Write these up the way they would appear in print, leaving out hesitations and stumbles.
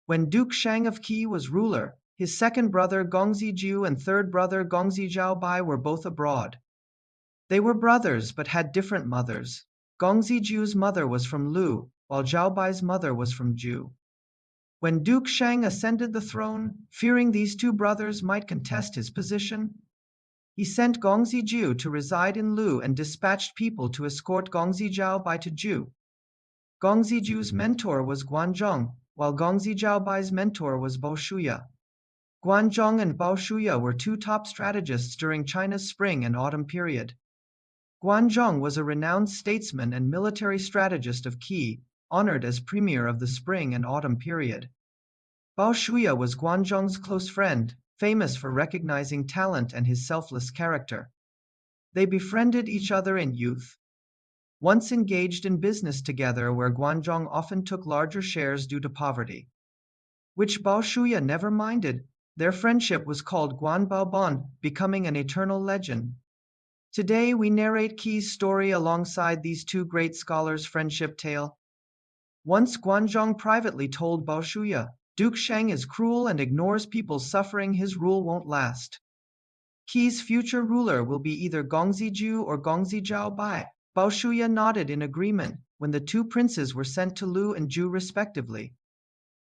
When Duke Xiang of Qi was ruler, his second brother Gong Zhifu and third brother Gong Zhijiaobai were both abroad. They were brothers but had different mothers. Gong Ziju's mother was from Lu, while Zhaobai's mother was from Zhu. When Duke Xiang ascended the throne, fearing these two brothers might contest his position, he sent Gong Ziju to reside in Lu and dispatched people to escort Gong Zijiaobai to Zhu. Gong Ziju's mentor was Guanzhong, while Gong Zijiaobai's mentor was Baoshuya. Guanzhong and Baoshuya were two top strategists during China's spring and autumn period. Guanzhong was a renowned statesman and military strategist of Qi, honored as premier of the spring and autumn period. Baoshuya was Guanzhong's close friend, famous for recognizing talent and his selfless character. They befriended each other in youth. Once engaged in business together where Guanzhong often took larger shares due to poverty, which Baoshuya never minded, their friendship was called Guan Baobon, becoming an eternal legend. Today we narrate Qi's story alongside these two great scholars' friendship tale. Once Guanzhong privately told Baoshuya, Duke Xiang is cruel and ignores people's suffering, his rule won't last. Qi's future ruler will be either Gong Ziju or Gong Zijiaobai. Baoshuya nodded in agreement when the two princes were sent to Lu and Zhu respectively.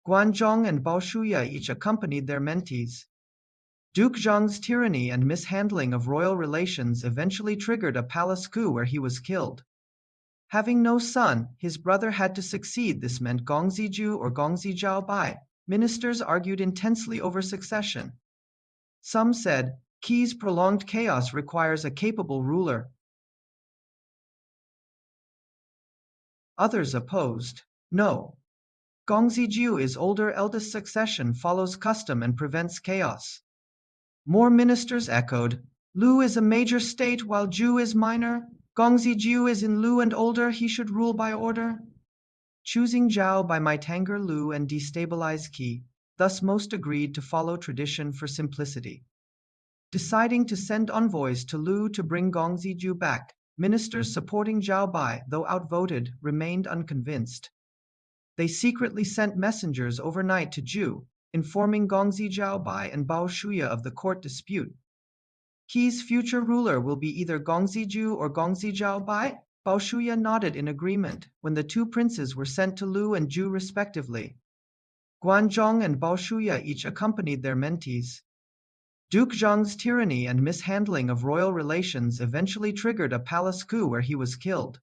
Guanzhong and Baoshuya each accompanied their mentees. Duke Xiang's tyranny and mishandling of royal relations eventually triggered a palace coup where he was killed. Having no son, his brother had to succeed. This meant Gong Ziju or Gong Zijiaobai. Ministers argued intensely over succession. Some said, Qi's prolonged chaos requires a capable ruler. Others opposed, no. Gong Ziju is older, eldest succession follows custom and prevents chaos. More ministers echoed, Lu is a major state while Zhu is minor. Gong Ziju is in Lu and older, he should rule by order. Choosing Zhao by might anger Lu and destabilize Qi, thus most agreed to follow tradition for simplicity. Deciding to send envoys to Lu to bring Gong Ziju back, ministers supporting Zhao Bai, though outvoted, remained unconvinced. They secretly sent messengers overnight to Zhu, informing Gong Zijiaobai and Baoshuya of the court dispute. Qi's future ruler will be either Gong Ziju or Gong Zijiaobai. Baoshuya nodded in agreement when the two princes were sent to Lu and Zhu respectively. Guanzhong and Baoshuya each accompanied their mentees. Duke Xiang's tyranny and mishandling of royal relations eventually triggered a palace coup where he was killed.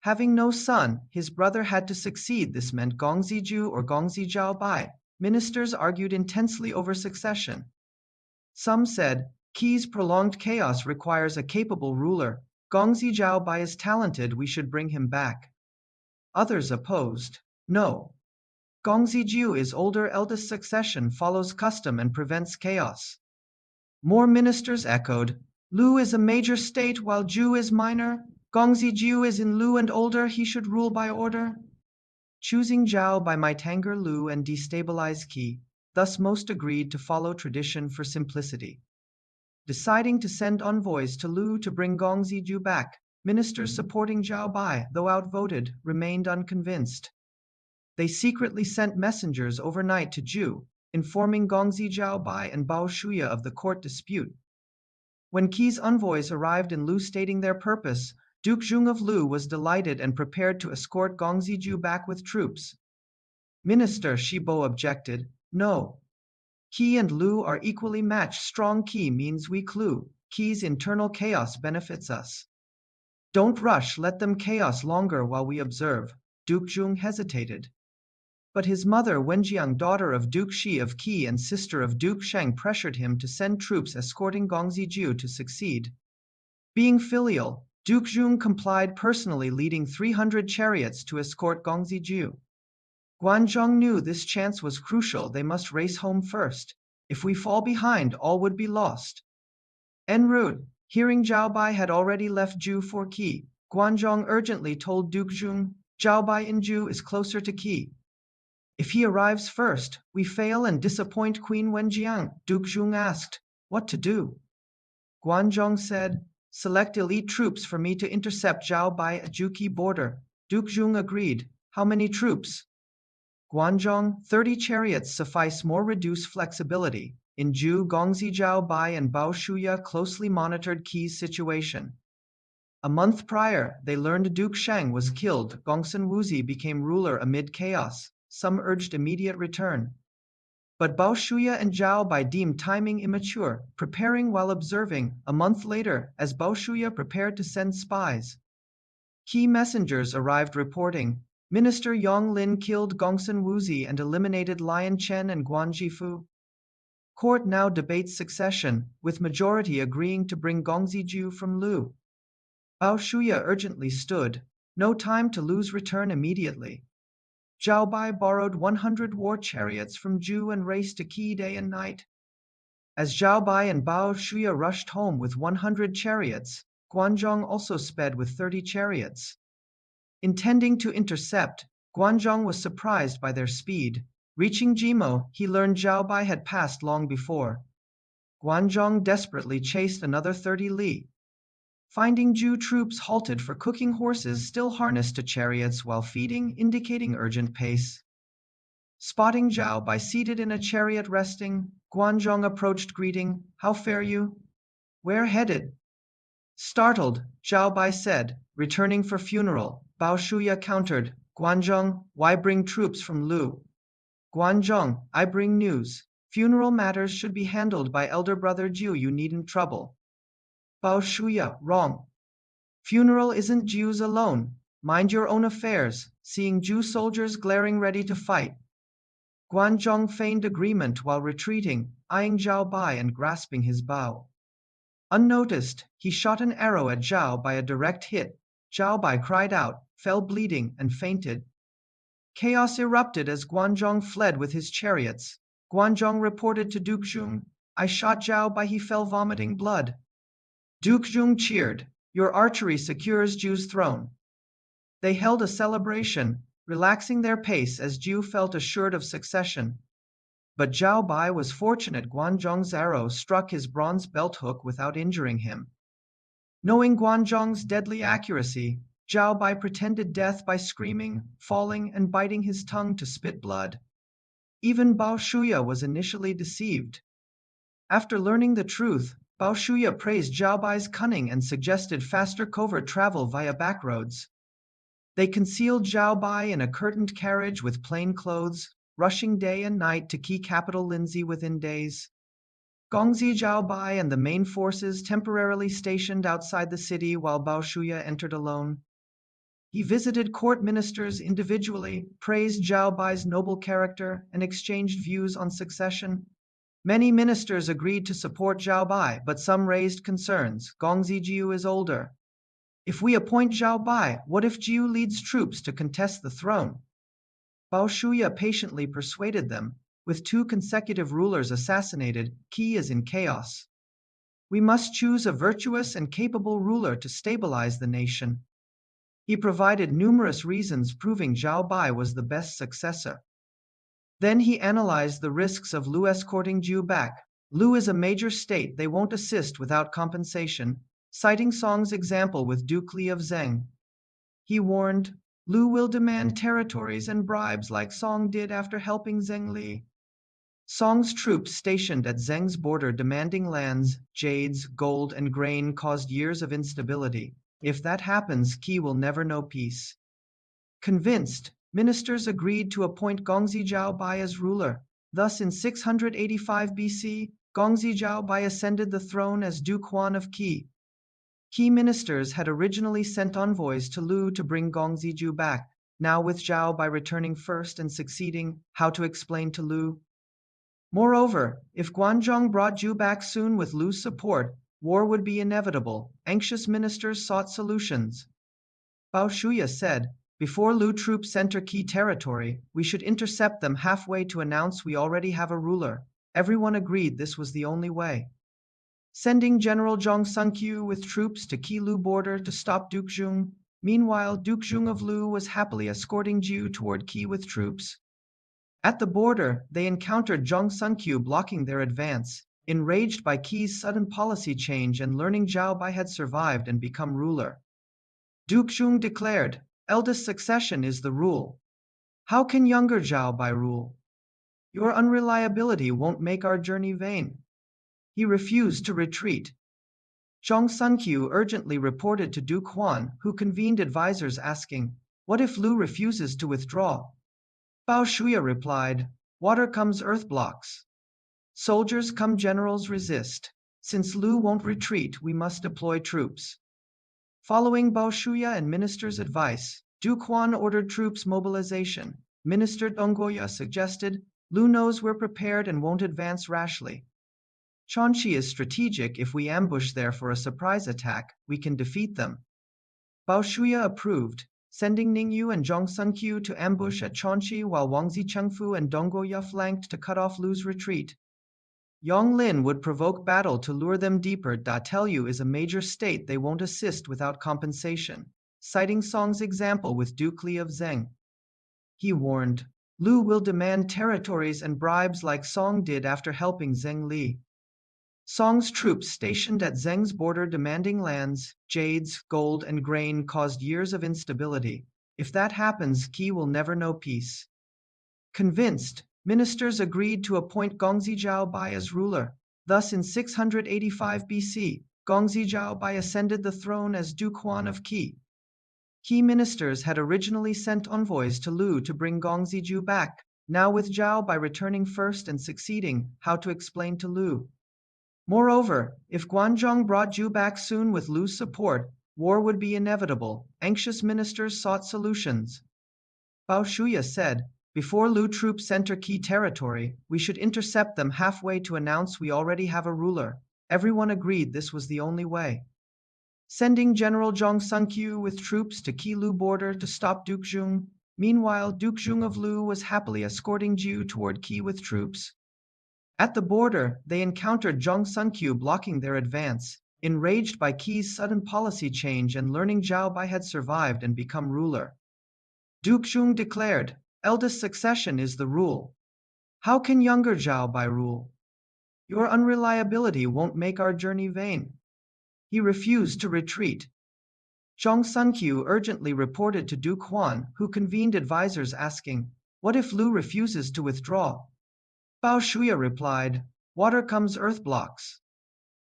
Having no son, his brother had to succeed. This meant Gong Ziju or Gong Zijiaobai. Ministers argued intensely over succession. Some said, Qi's prolonged chaos requires a capable ruler. Gong Zijiaobai is talented, we should bring him back. Others opposed, no. Gong Ziju is older, eldest succession follows custom and prevents chaos. More ministers echoed, Lu is a major state while Zhu is minor. Gong Ziju is in Lu and older, he should rule by order. Choosing Zhao by might anger Lu and destabilize Qi, thus most agreed to follow tradition for simplicity. Deciding to send envoys to Lu to bring Gong Ziju back, ministers supporting Zhao Bai, though outvoted, remained unconvinced. They secretly sent messengers overnight to Zhu, informing Gong Zijiaobai and Baoshuya of the court dispute. When Qi's envoys arrived in Lu stating their purpose, Duke Xiang of Lu was delighted and prepared to escort Gong Ziju back with troops. Minister Shibo objected, no. Qi and Lu are equally matched. Strong Qi means weak Lu. Qi's internal chaos benefits us. Don't rush, let them chaos longer while we observe. Duke Xiang hesitated. But his mother Wenjiang, daughter of Duke Xi of Qi and sister of Duke Xiang, pressured him to send troops escorting Gong Ziju to succeed. Being filial, Duke Xiang complied, personally leading 300 chariots to escort Gong Ziju. Guanzhong knew this chance was crucial, they must race home first. If we fall behind, all would be lost. Enraged, hearing Zhao Bai had already left Zhu for Qi, Guanzhong urgently told Duke Xiang, Zhao Bai in Zhu is closer to Qi. If he arrives first, we fail and disappoint Queen Wenjiang. Duke Xiang asked, what to do? Guanzhong said, select elite troops for me to intercept Zhao Bai at Zhuqi border. Duke Xiang agreed, how many troops? Guanzhong, 30 chariots suffice more reduce flexibility. In Zhu, Gongzi Zhao Bai and Bao Shuya closely monitored Qi's situation. A month prior, they learned Duke Xiang was killed. Gongsun Wuzhi became ruler amid chaos. Some urged immediate return. But Bao Shuya and Zhao Bai deemed timing immature, preparing while observing. A month later, as Bao Shuya prepared to send spies, key messengers arrived reporting, Minister Yang Lin killed Gongsun Wuzhi and eliminated Lian Cheng and Guan Zhifu. Court now debates succession, with majority agreeing to bring Gongzi Zhu from Lu. Bao Shuya urgently stood, no time to lose, return immediately. Zhao Bai borrowed 100 war chariots from Zhu and raced to Qi day and night. As Zhao Bai and Bao Shuya rushed home with 100 chariots, Guanzhong also sped with 30 chariots. Intending to intercept, Guanzhong was surprised by their speed. Reaching Jimo, he learned Zhao Bai had passed long before. Guanzhong desperately chased another 30 li. Finding Zhu troops halted for cooking, horses still harnessed to chariots while feeding, indicating urgent pace. Spotting Zhao Bai seated in a chariot resting, Guanzhong approached greeting, "How fare you? Where headed?" Startled, Zhao Bai said, "Returning for funeral." Bao Shuya countered, "Guanzhong, why bring troops from Lu?" "Guanzhong, I bring news. Funeral matters should be handled by elder brother Jiu, you needn't trouble." Bao Shuya, wrong. Funeral isn't Jiu's alone. Mind your own affairs, seeing Jiu soldiers glaring ready to fight. Guanzhong feigned agreement while retreating, eyeing Zhao Bai and grasping his bow. Unnoticed, he shot an arrow at Zhao by a direct hit. Zhao Bai cried out, fell bleeding, and fainted. Chaos erupted as Guanzhong fled with his chariots. Guanzhong reported to Duke Xiang, "I shot Zhao Bai, he fell vomiting blood." Duke Xiang cheered, "Your archery secures Jiu's throne." They held a celebration, relaxing their pace as Jiu felt assured of succession. But Zhao Bai was fortunate. Guanzhong's arrow struck his bronze belt hook without injuring him. Knowing Guanzhong's deadly accuracy, Zhao Bai pretended death by screaming, falling, and biting his tongue to spit blood. Even Bao Shuya was initially deceived. After learning the truth, Bao Shuya praised Zhao Bai's cunning and suggested faster covert travel via backroads. They concealed Zhao Bai in a curtained carriage with plain clothes, rushing day and night to key capital Linzi within days. Gongzi Zhao Bai and the main forces temporarily stationed outside the city while Bao Shuya entered alone. He visited court ministers individually, praised Zhao Bai's noble character, and exchanged views on succession. Many ministers agreed to support Zhao Bai, but some raised concerns. Gongzi Jiu is older. If we appoint Zhao Bai, what if Jiu leads troops to contest the throne? Bao Shuya patiently persuaded them. With 2 consecutive rulers assassinated, Qi is in chaos. We must choose a virtuous and capable ruler to stabilize the nation. He provided numerous reasons proving Zhao Bai was the best successor. Then he analyzed the risks of Lu escorting Jiu back. Lu is a major state, they won't assist without compensation, citing Song's example with Duke Li of Zheng. He warned, Lu will demand territories and bribes like Song did after helping Zheng Li. Song's troops stationed at Zheng's border demanding lands, jades, gold, and grain caused years of instability. If that happens, Qi will never know peace. Convinced, ministers agreed to appoint Gongzi Zhao Bai as ruler. Thus, in 685 BC, Gongzi Zhao Bai ascended the throne as Duke Huan of Qi. Qi ministers had originally sent envoys to Lu to bring Gongzi Zhu back. Now, with Zhao Bai returning first and succeeding, how to explain to Lu? Moreover, if Guanzhong brought Zhu back soon with Lu's support, war would be inevitable. Anxious ministers sought solutions. Bao Shuya said, before Lu troops enter Qi territory, we should intercept them halfway to announce we already have a ruler. Everyone agreed this was the only way. Sending General Gongsun Wuzhi with troops to Qi Lu border to stop Duke Xiang. Meanwhile, Duke Xiang of Lu was happily escorting Jiu toward Qi with troops. At the border, they encountered Gongsun Wuzhi blocking their advance. Enraged by Qi's sudden policy change and learning Zhao Bai had survived and become ruler, Duke Xiang declared, eldest succession is the rule. How can younger Zhao Bai rule? Your unreliability won't make our journey vain. He refused to retreat. Gongsun Qiu urgently reported to Duke Huan, who convened advisors asking, "What if Lu refuses to withdraw?" Bao Shuya replied, "Water comes earth blocks. Soldiers come generals resist. Since Lu won't retreat, we must deploy troops." Following Bao Shuya and minister's advice, Duke Huan ordered troops mobilization. Minister Donggoya suggested, "Lu knows we're prepared and won't advance rashly. Chonchi is strategic. If we ambush there for a surprise attack, we can defeat them." Bao Shuya approved, sending Ningyu and Zhongsun Qiu to ambush at Chonchi while Wangzi Chengfu and Donggoya flanked to cut off Lu's retreat. Yonglin would provoke battle to lure them deeper. Tellyu is a major state, they won't assist without compensation, citing Song's example with Duke Li of Zheng. He warned, "Lu will demand territories and bribes like Song did after helping Zheng Li." Song's troops stationed at Zheng's border demanding lands, jades, gold, and grain caused years of instability. If that happens, Qi will never know peace. Convinced, ministers agreed to appoint Gongzi Zhaobai as ruler. Thus in 685 BC, Gongzi Zhaobai ascended the throne as Duke Xiang of Qi. Qi ministers had originally sent envoys to Lu to bring Gongzi Zhu back. Now with Zhaobai returning first and succeeding, how to explain to Lu? Moreover, if Guanzhong brought Zhu back soon with Lu's support, war would be inevitable. Anxious ministers sought solutions. Bao Shuya said, "Before Lu troops enter Qi territory, we should intercept them halfway to announce we already have a ruler." Everyone agreed this was the only way. Sending General Zhongsun Qiu with troops to Qi Lu border to stop Duke Xiong. Meanwhile, Duke Xiong of Lu was happily escorting Zhu toward Qi with troops. At the border, they encountered Zhongsun Qiu blocking their advance. Enraged by Qi's sudden policy change and learning Zhao Bai had survived and become ruler, Duke Xiong declared, "Eldest succession is the rule. How can younger Zhao Bai rule? Your unreliability won't make our journey vain." He refused to retreat. Zhongsun Qiu urgently reported to Duke Huan, who convened advisors asking, "What if Lu refuses to withdraw?" Bao Shuya replied, "Water comes earth blocks.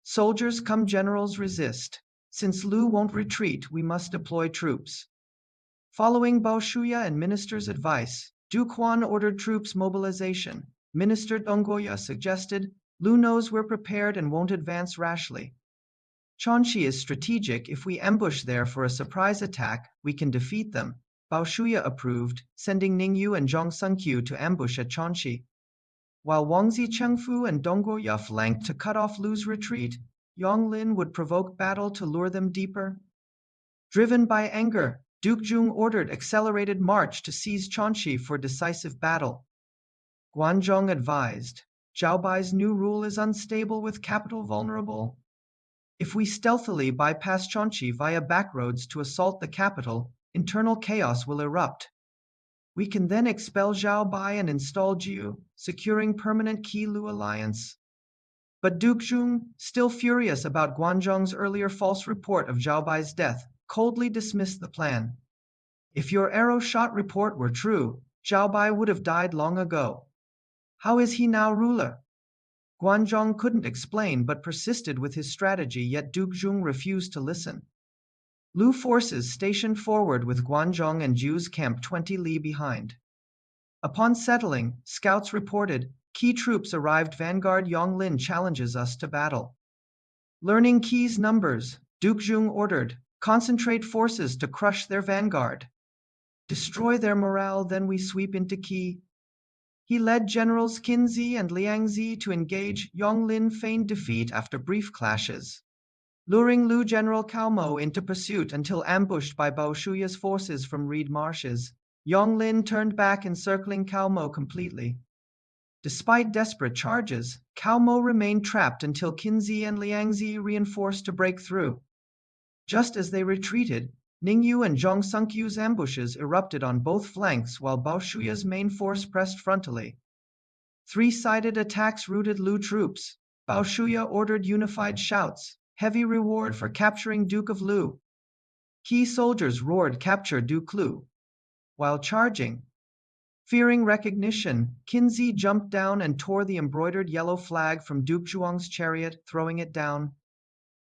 Soldiers come generals resist. Since Lu won't retreat, we must deploy troops." Following Bao Shuya and minister's advice, Duke Huan ordered troops mobilization. Minister Donggoya suggested, "Lu knows we're prepared and won't advance rashly. Chonchi is strategic. If we ambush there for a surprise attack, we can defeat them." Bao Shuya approved, sending Ningyu and Zhongsun Qiu to ambush at Chonchi. While Wangzi Chengfu and Donggoya flanked to cut off Lu's retreat, Yonglin would provoke battle to lure them deeper. Driven by anger, Duke Xiong ordered accelerated march to seize Chonchi for decisive battle. Guanzhong advised, "Zhao Bai's new rule is unstable with capital vulnerable. If we stealthily bypass Chonchi via backroads to assault the capital, internal chaos will erupt. We can then expel Zhao Bai and install Jiu, securing permanent Qi-Lu alliance." But Duke Xiong, still furious about Guanzhong's earlier false report of Zhao Bai's death, coldly dismissed the plan. "If your arrow-shot report were true, Zhao Bai would have died long ago. How is he now ruler?" Guanzhong couldn't explain but persisted with his strategy, yet Duke Xiong refused to listen. Lu forces stationed forward with Guanzhong and Jiu's camp 20 li behind. Upon settling, scouts reported, "Qi troops arrived. Vanguard Yonglin challenges us to battle." Learning Qi's numbers, Duke Xiong ordered, "Concentrate forces to crush their vanguard. Destroy their morale, then we sweep into Qi." He led generals Qinzi and Liangzi to engage. Yonglin feigned defeat after brief clashes, luring Lu General Cao Mo into pursuit until ambushed by Bao Shuya's forces from reed marshes. Yonglin turned back, encircling Cao Mo completely. Despite desperate charges, Cao Mo remained trapped until Qinzi and Liangzi reinforced to break through. Just as they retreated, Ningyu and Zhongsun Qiu's ambushes erupted on both flanks while Bao Shuya's main force pressed frontally. Three-sided attacks routed Lu troops. Bao Shuya ordered unified shouts, "Heavy reward for capturing Duke of Lu." Qi soldiers roared, "Capture Duke Lu," while charging. Fearing recognition, Qinzi jumped down and tore the embroidered yellow flag from Duke Zhuang's chariot, throwing it down.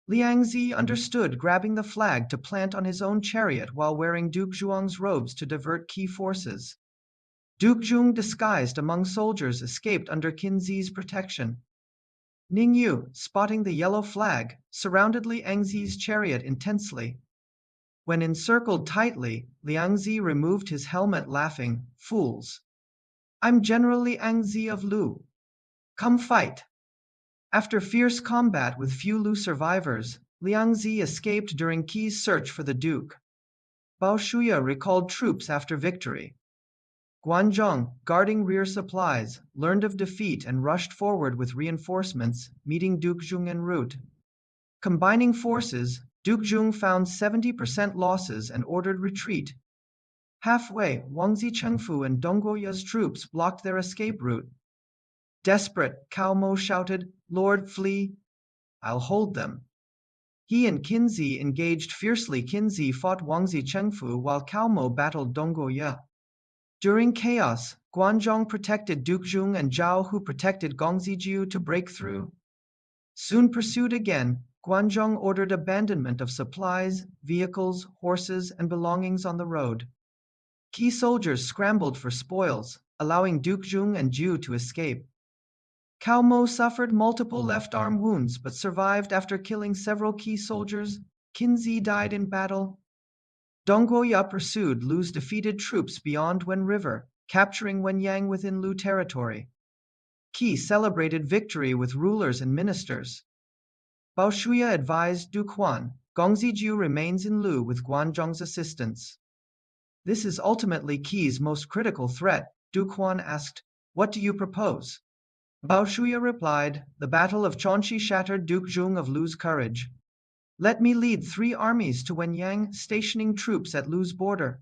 Liangzi understood, grabbing the flag to plant on his own chariot while wearing Duke Zhuang's robes to divert key forces. Duke Zhong, disguised among soldiers, escaped under Qinzi's protection. Ning Yu, spotting the yellow flag, surrounded Liangzi's chariot intensely. When encircled tightly, Liangzi removed his helmet, laughing, "Fools! I'm General Liangzi of Lu. Come fight!" After fierce combat with few Lu survivors, Liangzi escaped during Qi's search for the Duke. Bao Shuya recalled troops after victory. Guanzhong, guarding rear supplies, learned of defeat and rushed forward with reinforcements, meeting Duke Zhong en route. Combining forces, Duke Zhong found 70% losses and ordered retreat. Halfway, Wang Zichengfu and Dong Guoya's troops blocked their escape route. Desperate, Cao Mo shouted, "Lord, flee! I'll hold them." He and Qinzi engaged fiercely. Qinzi fought Wang Zichengfu while Cao Mo battled Dong Guoya. During chaos, Guanzhong protected Duke Zhong and Zhao Hu protected Gongzijiu to break through. Soon pursued again, Guanzhong ordered abandonment of supplies, vehicles, horses, and belongings on the road. Key soldiers scrambled for spoils, allowing Duke Zhong and Jiu to escape. Cao Mo suffered multiple left arm wounds but survived after killing several key soldiers. Qinzi died in battle. Dong Guoya pursued Lu's defeated troops beyond Wen River, capturing Wenyang within Lu territory. Qi celebrated victory with rulers and ministers. Bao Shuya advised Duke Huan, "Gongzijiu remains in Lu with Guanzhong's assistance." "This is ultimately Qi's most critical threat," Duke Huan asked. "What do you propose?" Bao Shuya replied, "The Battle of Chonxi shattered Duke Zhong of Lu's courage. Let me lead 3 armies to Wenyang, stationing troops at Lu's border.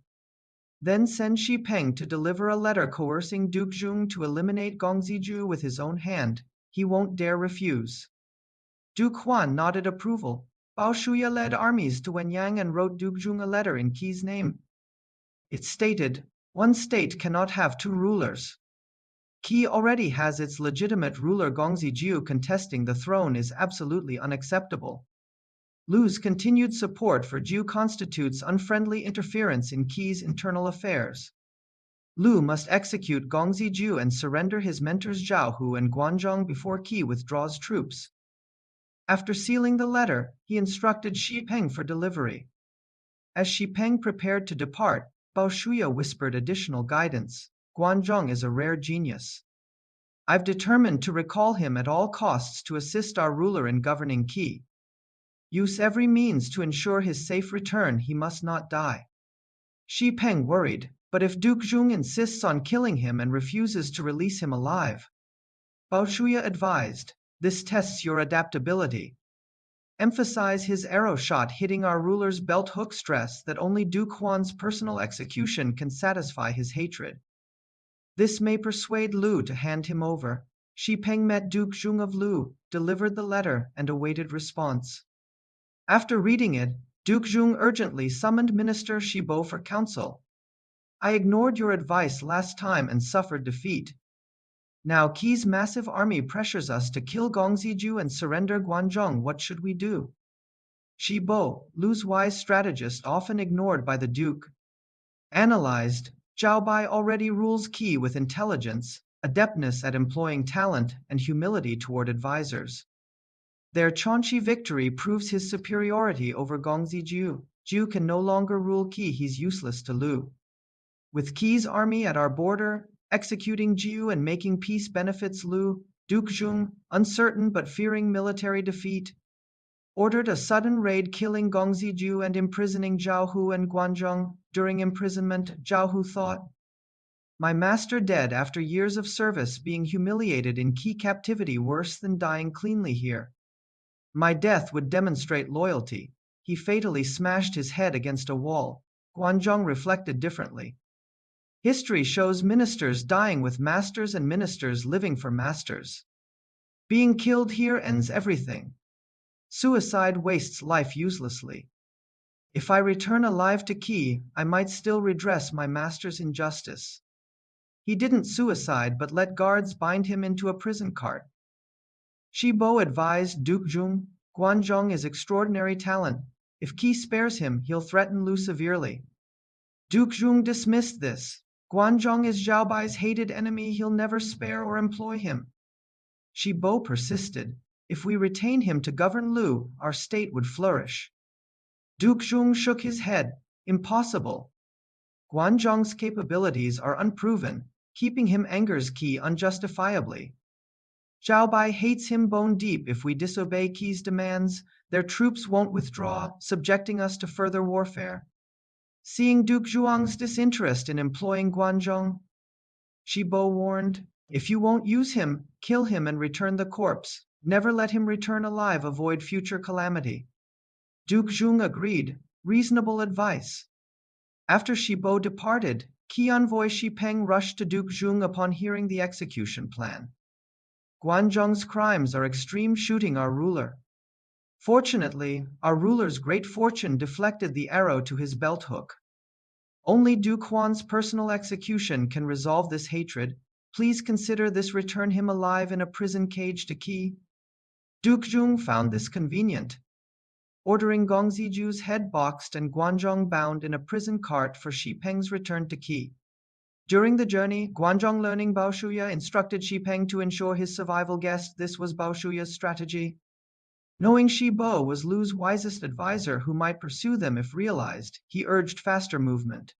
Then send Xi Peng to deliver a letter coercing Duke Zhong to eliminate Gongzijiu with his own hand. He won't dare refuse." Duke Huan nodded approval. Bao Shuya led armies to Wenyang and wrote Duke Zhong a letter in Qi's name. It stated, "One state cannot have 2 rulers. Qi already has its legitimate ruler Gongzijiu contesting the throne is absolutely unacceptable. Lu's continued support for Jiu constitutes unfriendly interference in Qi's internal affairs. Lu must execute Gongzijiu and surrender his mentors Zhao Hu and Guanzhong before Qi withdraws troops." After sealing the letter, he instructed Xi Peng for delivery. As Xi Peng prepared to depart, Bao Shuya whispered additional guidance. "Guanzhong is a rare genius. I've determined to recall him at all costs to assist our ruler in governing Qi. Use every means to ensure his safe return. He must not die." Xi Peng worried, "But if Duke Zhong insists on killing him and refuses to release him alive?" Bao Shuya advised, "This tests your adaptability. Emphasize his arrow shot hitting our ruler's belt hook. Stress that only Duke Huan's personal execution can satisfy his hatred. This may persuade Lu to hand him over." Xi Peng met Duke Zhong of Lu, delivered the letter, and awaited response. After reading it, Duke Zhong urgently summoned Minister Shibo for counsel. "I ignored your advice last time and suffered defeat. Now Qi's massive army pressures us to kill Gongzijiu and surrender Guanzhong. What should we do?" Shibo, Lu's wise strategist often ignored by the Duke, analyzed, "Zhao Bai already rules Qi with intelligence, adeptness at employing talent, and humility toward advisors. Their Chonxi victory proves his superiority over Gongzijiu. Jiu can no longer rule Qi. He's useless to Lu. With Qi's army at our border, executing Jiu and making peace benefits Lu." Duke Zhong, uncertain but fearing military defeat, ordered a sudden raid killing Gongzijiu and imprisoning Zhao Hu and Guanzhong. During imprisonment, Zhao Hu thought, "My master dead after years of service, being humiliated in Qi captivity worse than dying cleanly here. My death would demonstrate loyalty." He fatally smashed his head against a wall. Guanzhong reflected differently. History shows ministers dying with masters and ministers living for masters. Being killed here ends everything. Suicide wastes life uselessly. If I return alive to Qi, I might still redress my master's injustice. He didn't suicide but let guards bind him into a prison cart. Shibo advised Duke Xiang, Guanzhong is extraordinary talent. If Qi spares him, he'll threaten Lu severely. Duke Xiang dismissed this. Guanzhong is Xiaobai's hated enemy, he'll never spare or employ him. Shibo persisted. If we retain him to govern Lu, our state would flourish. Duke Xiang shook his head. Impossible. Guanzhong's capabilities are unproven. Keeping him angers Qi unjustifiably. Xiaobai hates him bone deep. If we disobey Qi's demands, their troops won't withdraw, subjecting us to further warfare. Seeing Duke Zhuang's disinterest in employing Guanzhong, Shibo warned, if you won't use him, kill him and return the corpse. Never let him return alive, avoid future calamity. Duke Xiang agreed, reasonable advice. After Shibo departed, Qi envoy Xipeng rushed to Duke Xiang upon hearing the execution plan. Guanzhong's crimes are extreme, shooting our ruler. Fortunately, our ruler's great fortune deflected the arrow to his belt hook. Only Duke Huan's personal execution can resolve this hatred. Please consider this, return him alive in a prison cage to Qi. Duke Xiang found this convenient, ordering Gong Ziju's head boxed and Guanzhong bound in a prison cart for Xipeng's return to Qi. During the journey, Guanzhong, learning Bao Shuya, instructed Xipeng to ensure his survival. Guessed this was Bao Shuya's strategy. Knowing Shibo was Lu's wisest advisor who might pursue them if realized, he urged faster movement.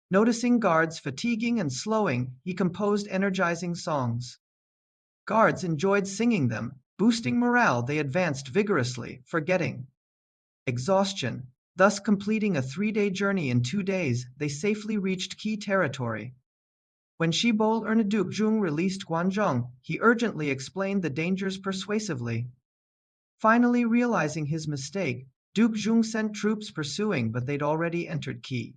Noticing guards fatiguing and slowing, he composed energizing songs. Guards enjoyed singing them, boosting morale. They advanced vigorously, forgetting exhaustion. Thus completing a 3-day journey in 2 days, they safely reached Qi territory. When Shibo learned Duke Xiang released Guanzhong, he urgently explained the dangers persuasively. Finally realizing his mistake, Duke Xiang sent troops pursuing, but they'd already entered Qi.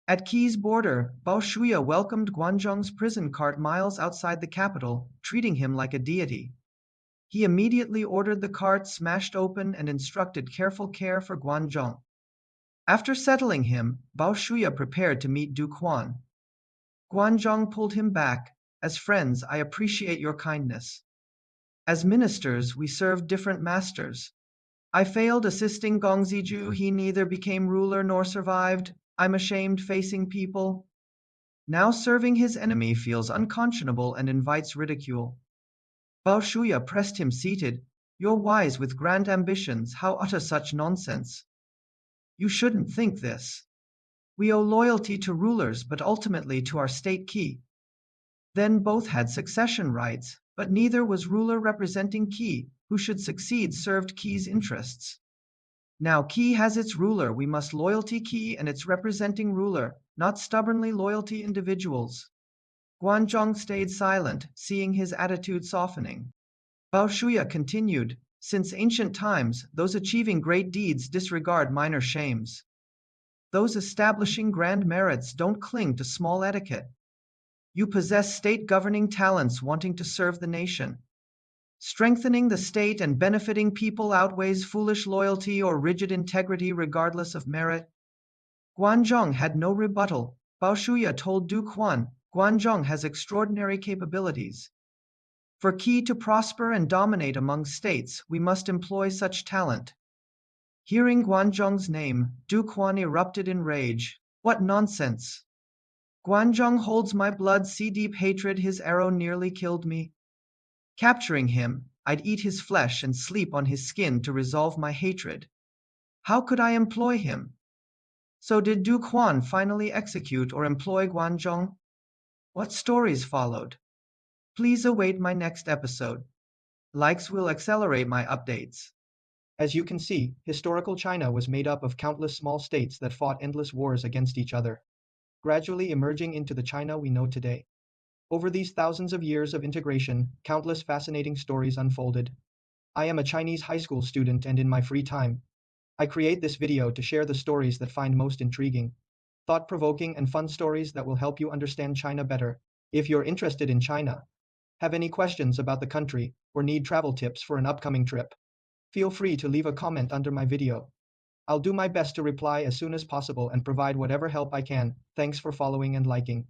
At Qi's border, Bao Shuya welcomed Guanzhong's prison cart miles outside the capital, treating him like a deity. He immediately ordered the cart smashed open and instructed careful care for Guanzhong. After settling him, Bao Shuya prepared to meet Duke Huan. Guanzhong pulled him back. As friends, I appreciate your kindness. As ministers, we served different masters. I failed assisting Gong Ziju. He neither became ruler nor survived. I'm ashamed facing people. Now serving his enemy feels unconscionable and invites ridicule. Bao Shuya pressed him seated. You're wise with grand ambitions. How utter such nonsense? You shouldn't think this. We owe loyalty to rulers, but ultimately to our state Qi. Then both had succession rights, but neither was ruler representing Qi. Who should succeed served Qi's interests. Now Qi has its ruler, we must loyalty Qi and its representing ruler, not stubbornly loyalty individuals. Guanzhong stayed silent, seeing his attitude softening. Bao Shuya continued, since ancient times, those achieving great deeds disregard minor shames. Those establishing grand merits don't cling to small etiquette. You possess state governing talents wanting to serve the nation. Strengthening the state and benefiting people outweighs foolish loyalty or rigid integrity regardless of merit. Guanzhong had no rebuttal. Bao Shuya told Duke Huan, Guanzhong has extraordinary capabilities. For Qi to prosper and dominate among states, we must employ such talent. Hearing Guanzhong's name, Duke Huan erupted in rage. What nonsense! Guanzhong holds my blood, sea-deep hatred. His arrow nearly killed me. Capturing him, I'd eat his flesh and sleep on his skin to resolve my hatred. How could I employ him? So did Duke Huan finally execute or employ Guanzhong? What stories followed? Please await my next episode. Likes will accelerate my updates. As you can see, historical China was made up of countless small states that fought endless wars against each other, gradually emerging into the China we know today. Over these thousands of years of integration, countless fascinating stories unfolded. I am a Chinese high school student, and in my free time, I create this video to share the stories that find most intriguing, thought-provoking, and fun stories that will help you understand China better. If you're interested in China, have any questions about the country, or need travel tips for an upcoming trip, feel free to leave a comment under my video. I'll do my best to reply as soon as possible and provide whatever help I can. Thanks for following and liking.